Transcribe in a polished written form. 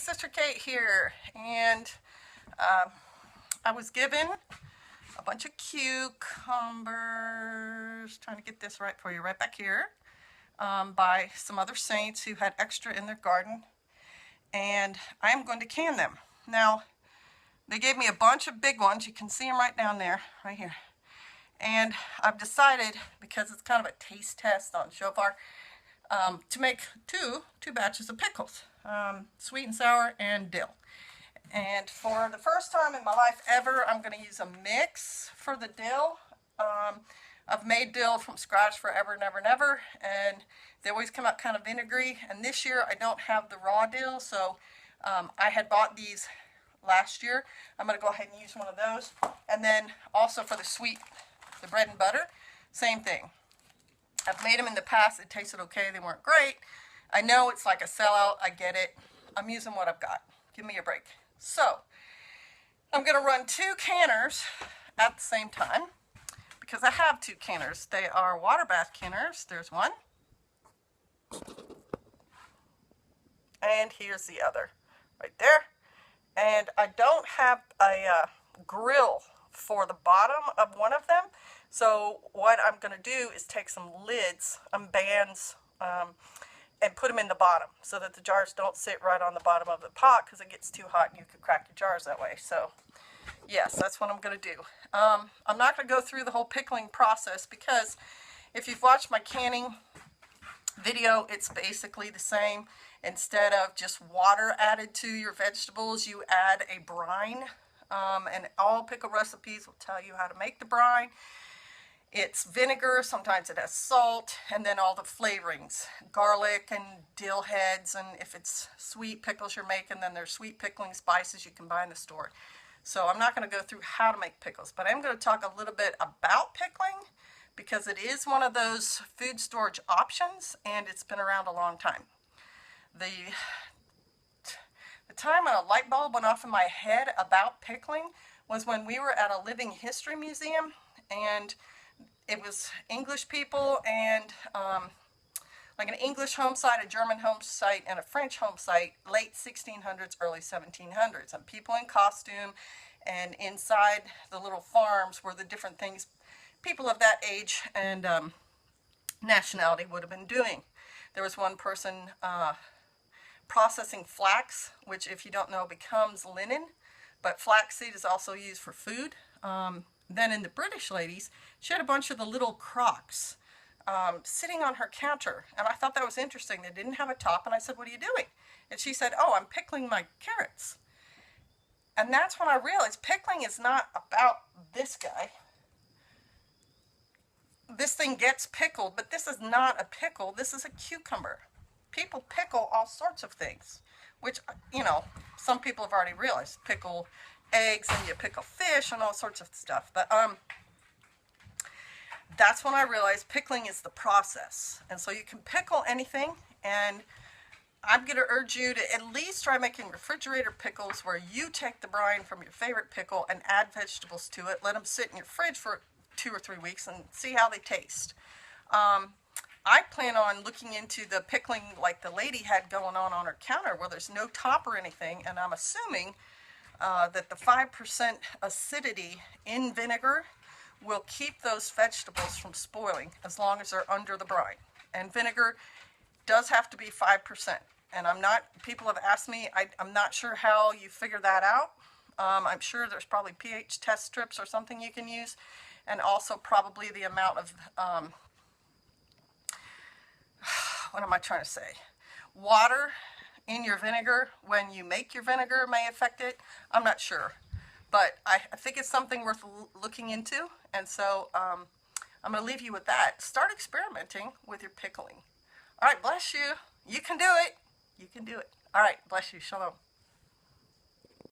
Sister Kate here, and I was given a bunch of cucumbers, trying to get this right for you, right back here, by some other saints who had extra in their garden, and I am going to can them. Now, they gave me a bunch of big ones. You can see them right down there, right here. And I've decided, because it's kind of a taste test on Shofar, to make two batches of pickles, sweet and sour and dill. And for the first time in my life ever, I'm going to use a mix for the dill. I've made dill from scratch forever and ever and ever, and they always come out kind of vinegary. And this year I don't have the raw dill, so I had bought these last year. I'm going to go ahead and use one of those. And then also for the sweet, the bread and butter, same thing. I've made them in the past. It tasted okay. They weren't great. I know it's like a sellout. I get it. I'm using what I've got. Give me a break. So, I'm going to run 2 canners at the same time because I have 2 canners. They are water bath canners. There's one. And here's the other right there. And I don't have a grill for the bottom of one of them. So what I'm going to do is take some lids, bands, and put them in the bottom so that the jars don't sit right on the bottom of the pot because it gets too hot and you could crack your jars that way. So yes, that's what I'm going to do. I'm not going to go through the whole pickling process because if you've watched my canning video, it's basically the same. Instead of just water added to your vegetables, you add a brine. And all pickle recipes will tell you how to make the brine. It's vinegar, sometimes it has salt, and then all the flavorings, garlic and dill heads, and if it's sweet pickles you're making, then there's sweet pickling spices you can buy in the store. So I'm not going to go through how to make pickles, but I'm going to talk a little bit about pickling because it is one of those food storage options, and it's been around a long time. The time a light bulb went off in my head about pickling was when we were at a living history museum, and it was English people and like an English home site, a German home site, and a French home site, late 1600s, early 1700s, and people in costume, and inside the little farms were the different things people of that age and nationality would have been doing. There was one person processing flax, which if you don't know becomes linen, but flaxseed is also used for food. Then in the British ladies, she had a bunch of the little crocks sitting on her counter, and I thought that was interesting. They didn't have a top, and I said, "What are you doing?" And she said, "Oh, I'm pickling my carrots." And that's when I realized pickling is not about this guy. This thing gets pickled, but this is not a pickle. This is a cucumber. People pickle all sorts of things, which, you know, some people have already realized. Pickle eggs and you pickle fish and all sorts of stuff. But that's when I realized pickling is the process. And so you can pickle anything, and I'm going to urge you to at least try making refrigerator pickles where you take the brine from your favorite pickle and add vegetables to it. Let them sit in your fridge for 2 or 3 weeks and see how they taste. I plan on looking into the pickling like the lady had going on her counter where there's no top or anything, and I'm assuming that the 5% acidity in vinegar will keep those vegetables from spoiling as long as they're under the brine. And vinegar does have to be 5%. And people have asked me, I'm not sure how you figure that out. I'm sure there's probably pH test strips or something you can use, and also probably the amount of, what am I trying to say? Water in your vinegar when you make your vinegar may affect it. I'm not sure, but I think it's something worth looking into, and so I'm going to leave you with that. Start experimenting with your pickling. All right, bless you. You can do it. You can do it. All right, bless you. Shalom.